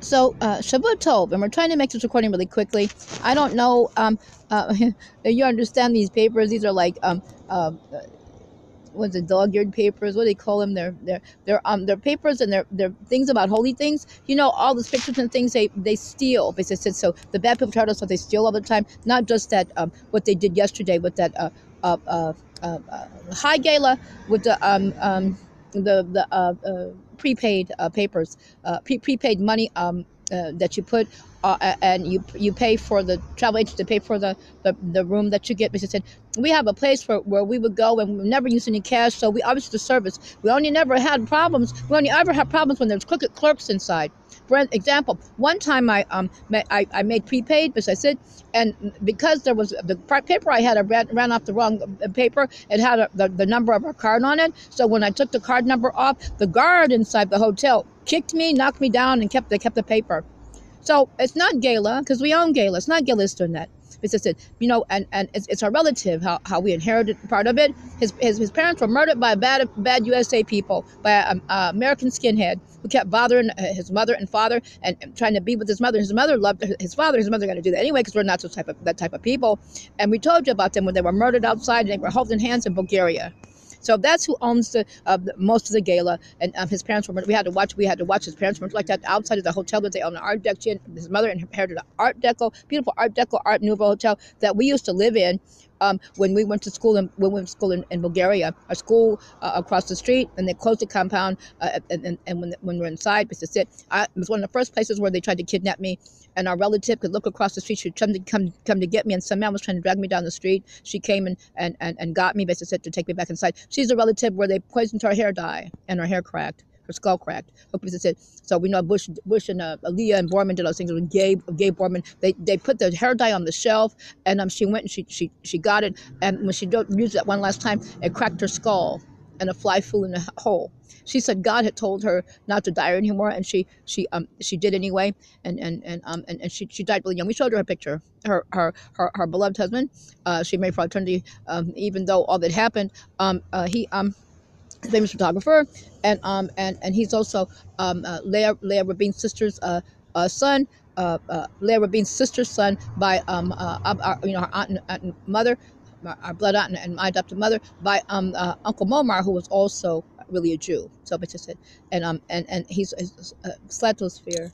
So, Shavuah Tove, and we're trying to make this recording really quickly. I don't know, you understand these papers. These are like, what's it, dog-eared papers? What do they call them? They're papers, and they're things about holy things. You know, all these pictures and things they steal. Basically, so the bad people tell us what they steal all the time. Not just that, what they did yesterday with that high gala with the prepaid papers, prepaid money that you put, and you pay for the travel agent to pay for the room that you get. Because said we have a place where we would go, and we never used any cash, so we obviously the service. We only never had problems. We only ever had problems when there's crooked clerks inside. For example, one time I made prepaid, as I said, and because there was the paper I had, I ran off the wrong paper. It had the number of our card on it. So when I took the card number off, the guard inside the hotel kicked me, knocked me down, and kept the paper. So it's not Gala, because we own Gala. It's not Gala's doing that. It's just that, you know, and it's our relative, how we inherited part of it. His parents were murdered by bad USA people, by an American skinhead who kept bothering his mother and father and trying to be with his mother. His mother loved his father. His mother got to do that anyway, because we're not that type of people. And we told you about them when they were murdered outside, and they were holding hands in Bulgaria. So that's who owns the most of the Gala, and his parents were. We had to watch his parents were like that outside of the hotel that they own an Art Deco. His mother inherited an Art Deco, beautiful Art Deco, Art Nouveau hotel that we used to live in when we went to school in Bulgaria. Our school across the street, and they closed the compound. And when we're inside, because it was one of the first places where they tried to kidnap me. And our relative could look across the street. She'd come to get me, and some man was trying to drag me down the street. She came and got me, basically to take me back inside. She's a relative where they poisoned her hair dye, and her hair cracked, her skull cracked. So we know Bush and Aaliyah and Borman did those things with Gabe Borman. They put the hair dye on the shelf, and she went and she got it, and when she used it one last time, it cracked her skull, and a fly flew in the hole. She said God had told her not to dye her anymore, and she did anyway, and she died really young. We showed her a picture. Her beloved husband, she married for eternity, even though all that happened. He a famous photographer, and he's also Leah Rabin's sister's son. Leah Rabin's sister's son by our aunt and mother, our blood aunt and my adopted mother, by Uncle Momar, who was also really a Jew. So it's just it, and he's Slatosphere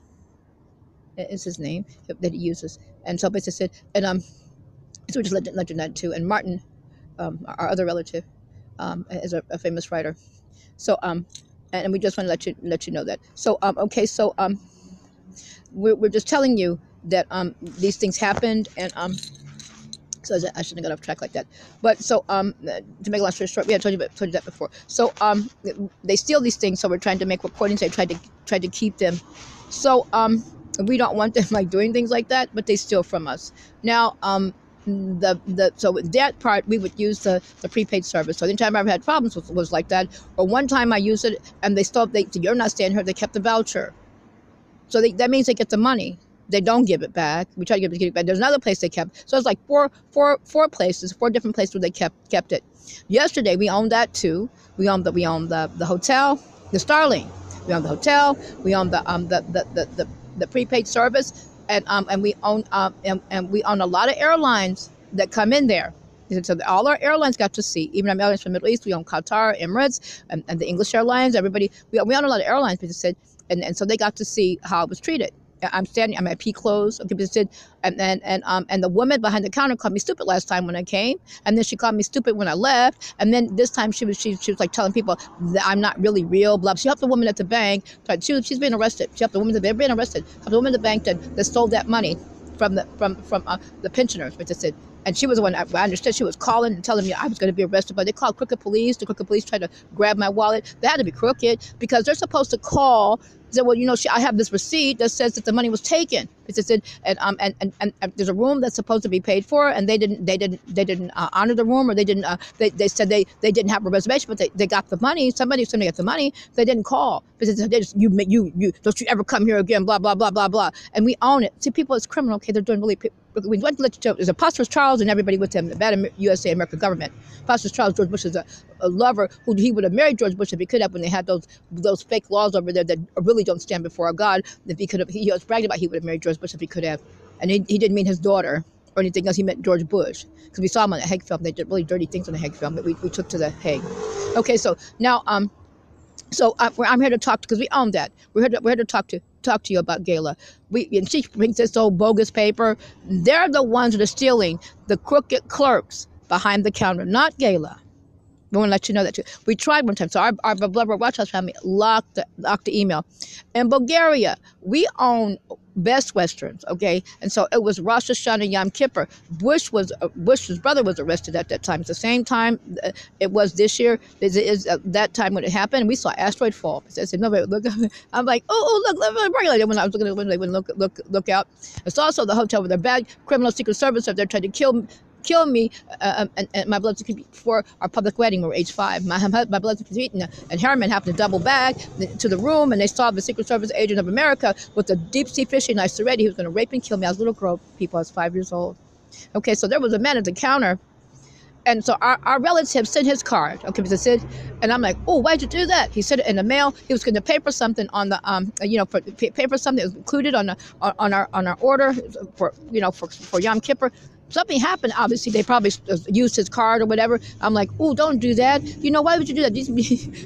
is his name that he uses, and so it's just it, and so we just let you know that too. And Martin, our other relative, is a famous writer. So and we just want to let you know that. So okay, so we're just telling you that these things happened, and so I shouldn't have got off track like that. But so to make a long story short, we had told you that before. So they steal these things, so we're trying to make recordings. They tried to keep them. So we don't want them like doing things like that, but they steal from us. Now so with that part, we would use the prepaid service. So the time I ever had problems was like that. Or one time I used it, and they said, you're not staying here. They kept the voucher. So that means they get the money. They don't give it back. We try to give it back. There's another place they kept. So it's like four different places where they kept it. Yesterday we owned that too. We owned the hotel, the Starling. We owned the hotel. We owned the prepaid service, and we own a lot of airlines that come in there. So all our airlines got to see, even our airlines from the Middle East. We own Qatar, Emirates, and the English Airlines. Everybody, we own a lot of airlines. Because said, and so they got to see how it was treated. I'm at P clothes. Okay, and the woman behind the counter called me stupid last time when I came, and then she called me stupid when I left, and then this time she was like telling people that I'm not really real. Blah. She helped the woman at the bank. She's being arrested. She helped the woman they're being arrested. Helped the woman at the bank that stole that money from the pensioners. Which I said. And she was the one, I understood, she was calling and telling me I was going to be arrested. But they called crooked police. The crooked police tried to grab my wallet. They had to be crooked because they're supposed to call. Say, well, I have this receipt that says that the money was taken. Because it said, and there's a room that's supposed to be paid for, and they didn't honor the room, or they didn't. They said they didn't have a reservation, but they got the money. Somebody got the money. They didn't call because they just, you don't you ever come here again, blah blah blah blah blah, and we own it. See, people, it's criminal. Okay, they're doing really. We went to let you know, there's Apostle Charles and everybody with him, the bad USA American government. Apostle Charles, George Bush is a lover who he would have married George Bush if he could have, when they had those fake laws over there that really don't stand before a God. If he could have, he was bragging about he would have married George Bush if he could have, and he didn't mean his daughter or anything else. He meant George Bush, because we saw him on the Hague film. They did really dirty things on the Hague film that we took to the Hague. Okay, so now So I'm here to talk, because we own that. We're here to talk to you about Gala. And she brings this old bogus paper. They're the ones that are stealing, the crooked clerks behind the counter, not Gala. We want to let you know that too. We tried one time. So our beloved Watch House family locked the email. In Bulgaria, we own Best Westerns, okay? And so it was Rosh Hashanah, Yom Kippur. Bush's brother was arrested at that time. It's the same time it was this year. Is that time when it happened. We saw asteroid fall. I said, nobody look. I'm like, look, when I was looking at the window, they wouldn't look out. It's also the hotel where the bad criminal Secret Service up there tried to kill me and my blood before our public wedding. We were age 5. My blood was eaten, and Harriman happened to double back to the room, and they saw the Secret Service agent of America with a deep sea fishing knife ready. He was going to rape and kill me. I was a little girl, people. I was 5 years old. Okay, so there was a man at the counter, and so our relative sent his card. Okay, because it said, and I'm like, oh, why'd you do that? He sent it in the mail. He was going to pay for something on the pay for something that was included on our order for Yom Kippur. Something happened, obviously. They probably used his card or whatever. I'm like, oh, don't do that. Why would you do that?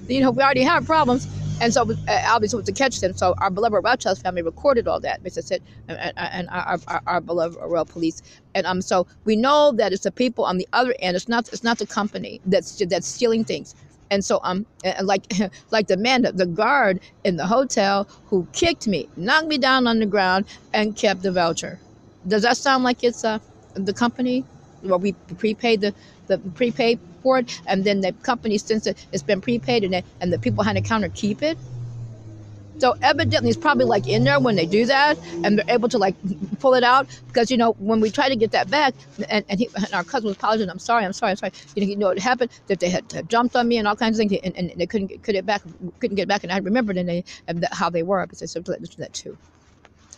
We already have problems. And so, obviously, it was to catch them. So our beloved Rothschild family recorded all that, Mr. Sid, and our beloved royal police. And so we know that it's the people on the other end. It's not the company that's stealing things. And so like the man, the guard in the hotel who kicked me, knocked me down on the ground, and kept the voucher. Does that sound like it's the company? Well, we prepaid the prepaid for it, and then the company, since it's been prepaid, and the people behind the counter keep it. So evidently it's probably like in there when they do that, and they're able to like pull it out, because when we try to get that back, and our cousin was apologizing, I'm sorry. It happened that they had jumped on me and all kinds of things, and they couldn't get it back, and I remembered how they were, because I said that too.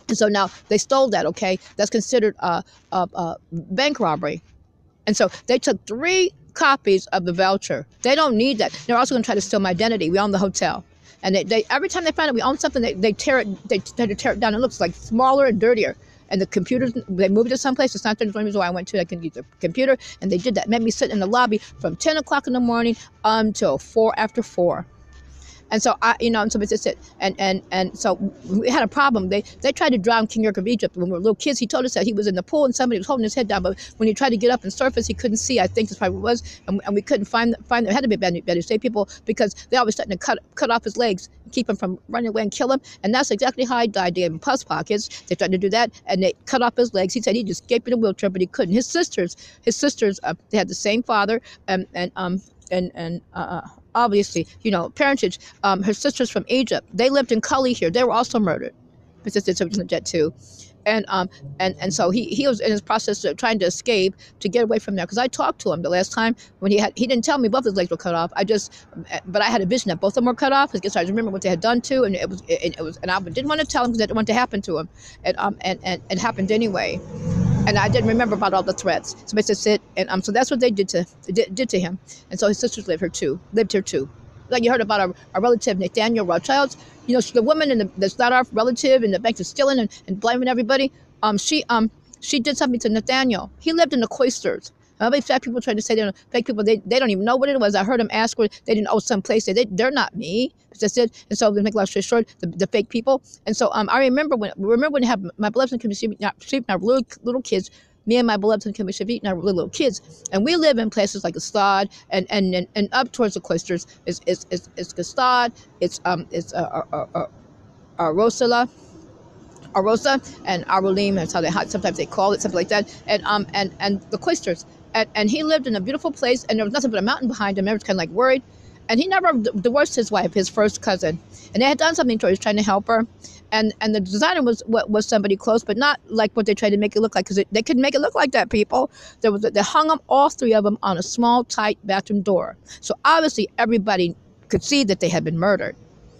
And so now they stole that, okay? That's considered a bank robbery. And so they took 3 copies of the voucher. They don't need that. They're also going to try to steal my identity. We own the hotel. And they every time they find out we own something, they try to tear it down. It looks like smaller and dirtier. And the computers, they moved it to someplace. It's not the only reason why I went to. I couldn't get the computer. And they did that. Made me sit in the lobby from 10 o'clock in the morning until after 4. And so and so it's it. And so we had a problem. They tried to drown King York of Egypt when we were little kids. He told us that he was in the pool and somebody was holding his head down, but when he tried to get up and surface, he couldn't see. I think that's probably what it was. And we couldn't find there. It had to be better state people, because they always starting to cut off his legs, keep him from running away and kill him. And that's exactly how he died. They gave him pus pockets. They tried to do that, and they cut off his legs. He said he'd escape in a wheelchair, but he couldn't. His sisters, they had the same father, and obviously, parentage. Her sisters from Egypt, they lived in Cully here. They were also murdered. Jet too. And so he was in his process of trying to escape, to get away from there. Because I talked to him the last time when he didn't tell me both his legs were cut off. But I had a vision that both of them were cut off. Because I remember what they had done to, and I didn't want to tell him because I didn't want it to happen to him. And it happened anyway. And I didn't remember about all the threats. So I said, and so that's what they did to him. And so his sisters lived here too. Like you heard about our relative Nathaniel Rothschild. The woman that's not our relative in the bank that's stealing and blaming everybody. She did something to Nathaniel. He lived in the cloisters. Other fat people trying to say they're fake people. They don't even know what it was. I heard them ask where they didn't know some place. They're not me. That's it. And so to make a long story short, the fake people. And so I remember when we have my beloved and sleeping our little kids. Me and my beloved and Kimmy Shavit and our little kids, and we live in places like Gstaad and up towards the cloisters is Gstaad. It's Arosala. Arosa and Arulim, that's how sometimes they call it, something like that, and the cloisters. And he lived in a beautiful place, and there was nothing but a mountain behind him. I was kind of like worried, and he never divorced his wife, his first cousin, and they had done something to her. He was trying to help her, and the designer was somebody close, but not like what they tried to make it look like, because they couldn't make it look like that. People, they hung them, all three of them, on a small, tight bathroom door. So obviously everybody could see that they had been murdered.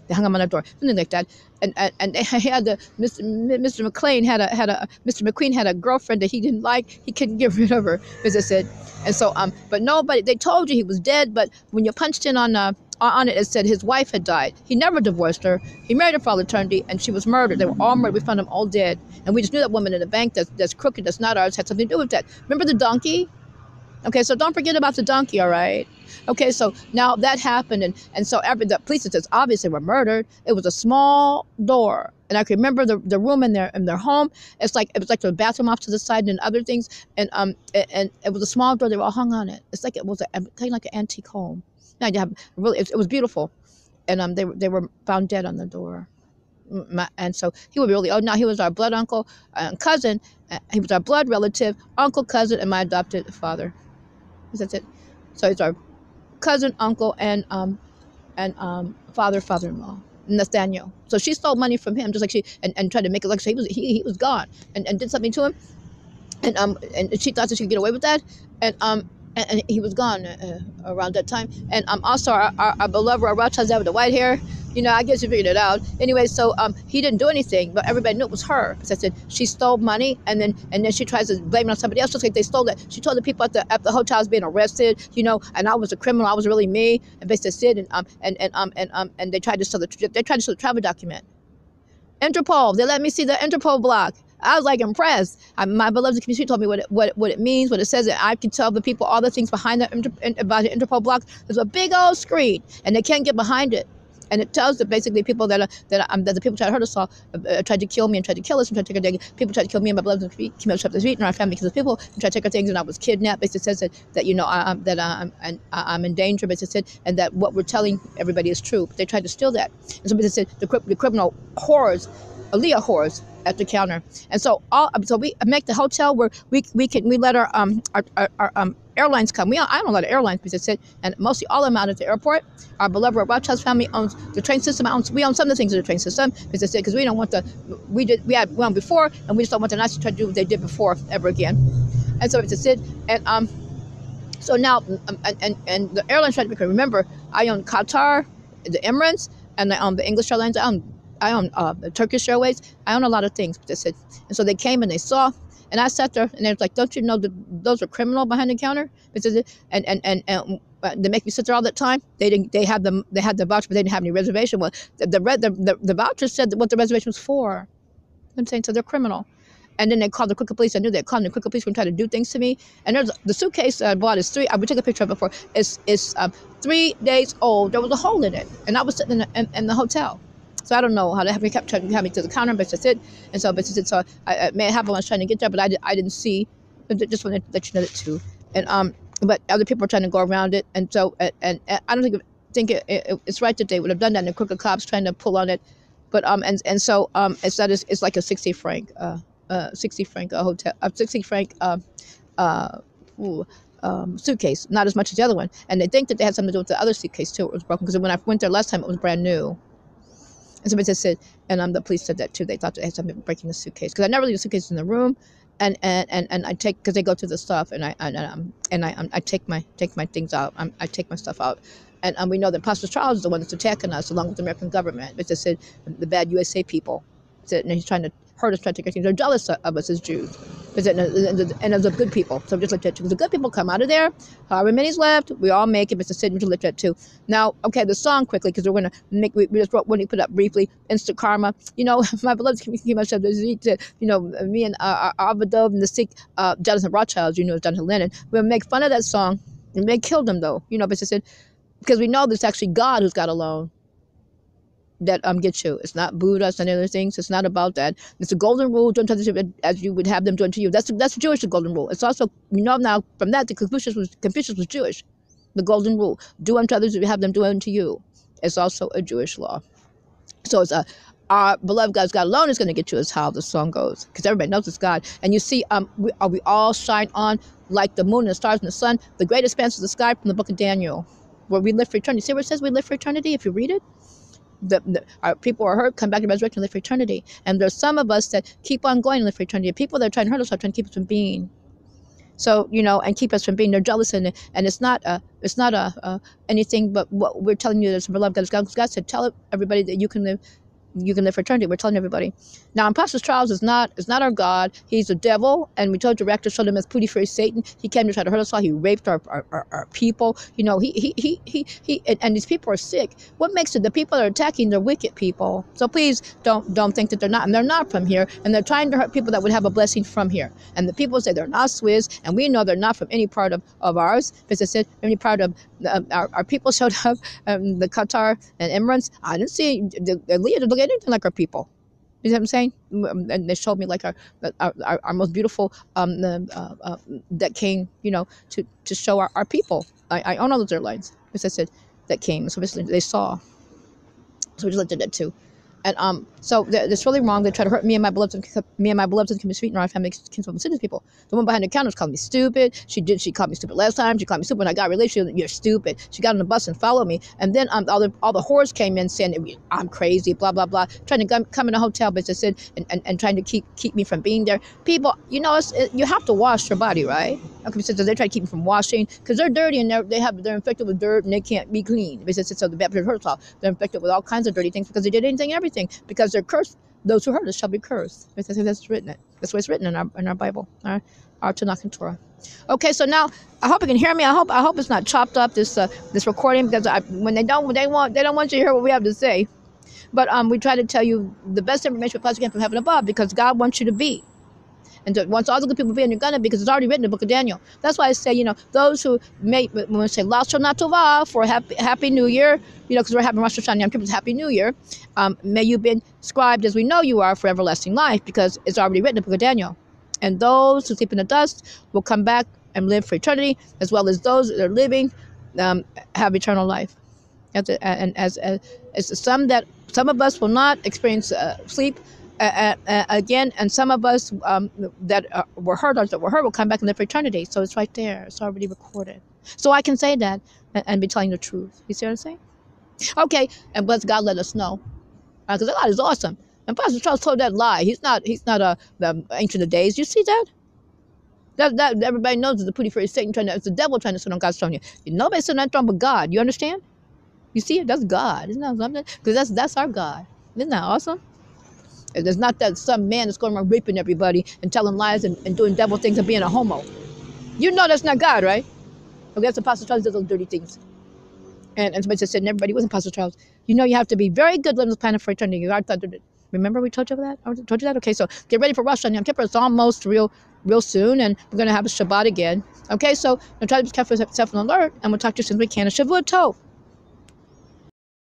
They hung him on a door, something like that. And they had Mr. McLean Mr. McQueen had a girlfriend that he didn't like. He couldn't get rid of her, as I said. And so but nobody, they told you he was dead, but when you punched in on it, it said his wife had died. He never divorced her. He married her for all eternity, and she was murdered. They were all murdered. We found them all dead, and we just knew that woman in the bank that's crooked, that's not ours, had something to do with that. Remember the donkey? Okay, so don't forget about the donkey, all right? Okay, so now that happened, and so the police says obviously were murdered. It was a small door, and I can remember the room in their home. It was like the bathroom off to the side and other things, and it was a small door. They were all hung on it. It's like it was kind of like an antique home. Now you have really, it was beautiful, and they were found dead on the door. And so he would really, he was our blood uncle and cousin. He was our blood relative, uncle, cousin, and my adopted father. That's it. So he's our cousin, uncle, and father-in-law, Nathaniel. So she stole money from him, just like and tried to make it look like he was gone, and did something to him, and she thought that she could get away with that, and he was gone around that time. And also our beloved Rothschild with the white hair. I guess you figured it out. Anyway, so he didn't do anything, but everybody knew it was her. Because I said she stole money, and then she tries to blame it on somebody else, just like they stole it. She told the people at the hotels being arrested, and I was a criminal. I was really me. And basically said, and they tried to steal the travel document. Interpol. They let me see the Interpol block. I was like impressed. My beloved community told me what it means, what it says, and I can tell the people all the things behind about the Interpol block. There's a big old screen, and they can't get behind it. And it tells that basically people that the people tried to hurt us all, tried to kill me and tried to kill us, and tried to take our things. People tried to kill me and my beloved came up to the street and our family because of people and tried to take our things, and I was kidnapped. Basically says that I'm in danger. Basically said, and that what we're telling everybody is true. But they tried to steal that. And so basically said the criminal whores, Aaliyah whores at the counter. And so we make the hotel where we let our airlines come. I own a lot of airlines, because it, and mostly all of them out at the airport. Our beloved Rothschild family owns the train system. We own some of the things in the train system, because we don't want we had one before, and we just don't want the Nazis to try to do what they did before ever again. And so it's it, and so now and the airlines try to make. Remember, I own Qatar, the Emirates, and I own the English Airlines. I own the Turkish Airways. I own a lot of things. And so they came and they saw. And I sat there, and they was like, "Don't you know that those are criminal behind the counter?" And they make me sit there all the time. They had the voucher, but they didn't have any reservation. Well, the voucher said what the reservation was for. I'm saying, so they're criminal. And then they called the crooked police. I knew they called the crooked police when trying to do things to me. And there's the suitcase I bought is we took a picture of it before. It's 3 days old. There was a hole in it, and I was sitting in the hotel. So I don't know how they have me kept trying to have me to the counter, but that's it. And so, so I may have one trying to get there, but I didn't see. But just wanted to let you know that too. And but other people are trying to go around it, and so and I don't think it's right that they would have done that. And the crooked cops trying to pull on it, but and so it's like a 60 franc hotel, 60 franc suitcase, not as much as the other one. And they think that they had something to do with the other suitcase too. It was broken, because when I went there last time, it was brand new. And somebody said, and the police said that too. They thought they had something breaking the suitcase, because I never leave the suitcase in the room, and I take, because they go to the stuff, and I take my things out. I take my stuff out, and we know that Pastor Charles is the one that's attacking us, along with the American government. But they said the bad USA people, and he's trying to hurt us, trying to take our things. They're jealous of us as Jews, and as the good people. So just looked at because the good people come out of there. However many's left, we all make it. Mr. Sidney looked at too. Now, okay, the song quickly, because we're gonna make. We just wrote when we put up briefly. Instant Karma. My beloved came up to me and Avadov and the Sikh Jonathan Rothschild, Jonathan Lennon. We'll make fun of that song, and they killed him though. But they said, because we know there's actually God who's got a loan that gets you. It's not Buddha, it's not any other things. It's not about that. It's a golden rule, do unto others as you would have them do unto you. That's Jewish, the golden rule. It's also, now from that, Confucius was Jewish. The golden rule, do unto others as you have them do unto you. It's also a Jewish law. So it's our beloved God's God alone is going to get you, is how the song goes, because everybody knows it's God. And you see, we all shine on like the moon and the stars and the sun, the great expanse of the sky from the book of Daniel. where we live for eternity. See where it says we live for eternity? If you read it, our people are hurt, come back and resurrect and live for eternity. And there's some of us that keep on going and live for eternity. People that are trying to hurt us are trying to keep us from being. So, and keep us from being. They're jealous, and it's not anything but what we're telling you. That's beloved God said, tell everybody that you can live for eternity. We're telling everybody. Now, Imposter Trials is not our God. He's the devil, and we told director, showed him as Pooty Fairy Satan. He came to try to hurt us all. He raped our people. And these people are sick. What makes it? The people that are attacking, they're wicked people. So please don't think that they're not, and they're not from here, and they're trying to hurt people that would have a blessing from here. And the people say they're not Swiss, and we know they're not from any part of ours, because it said any part of our people showed up, the Qatar and Emirates. I didn't see the leader look anything like our people. You know what I'm saying? And they showed me like our most beautiful that came, to show our people. I own all those airlines. As I said, that came. So basically they saw. So we just looked at that too. And so that's really wrong. They try to hurt me and my beloved, and can be sweet in our family, kinsfolk and siblings people. The one behind the counter called me stupid. She called me stupid last time. She called me stupid when I got a relationship. You're stupid. She got on the bus and followed me. And then all the whores came in saying I'm crazy, blah blah blah, trying to come in a hotel business and trying to keep me from being there. People, you have to wash your body, right? Okay, so they try to keep me from washing because they're dirty and they're infected with dirt and they can't be clean. So the Baptist hurts all. They're infected with all kinds of dirty things because they did anything and everything. Because they're cursed. Those who hurt us shall be cursed. That's written. That's what it's written in our Bible, our Tanakh and Torah. Okay, so now I hope you can hear me. I hope it's not chopped up this recording, because when they don't want you to hear what we have to say. But we try to tell you the best information we possibly can from heaven above, because God wants you to be. And wants all the good people to be, and you're gonna, because it's already written in the book of Daniel. That's why I say, those who when we say SHONAH Tova for happy New Year, because we're having Rosh Hashanah Yom Kippur, Happy New Year. May you be inscribed as we know you are for everlasting life, because it's already written in the book of Daniel. And those who sleep in the dust will come back and live for eternity, as well as those that are living have eternal life. And as some of us will not experience sleep. Again, and some of us that were hurt will come back and live for eternity. So it's right there. It's already recorded. So I can say that and be telling the truth. You see what I'm saying? Okay, and bless God, let us know, because God is awesome. And Pastor Charles told that lie. He's not the Ancient of Days. You see that? That everybody knows is the Pooty Fairy Satan it's the devil trying to sit on God's throne. Nobody sitting on that throne but God. You understand? You see it? That's God. Isn't that something? Because that's our God. Isn't that awesome? There's not that some man that's going around raping everybody and telling lies and doing devil things and being a homo. You know that's not God, right? Okay, that's Apostle Charles does those dirty things. And somebody just said everybody wasn't Apostle Charles. You have to be very good living on this planet for eternity. Remember we told you that? I told you that? Okay, so get ready for Rosh Hashanah Yom Kippur. It's almost real soon, and we're going to have a Shabbat again. Okay, so try to be careful yourself and alert, and we'll talk to you as soon as we can. Shavuah Tove.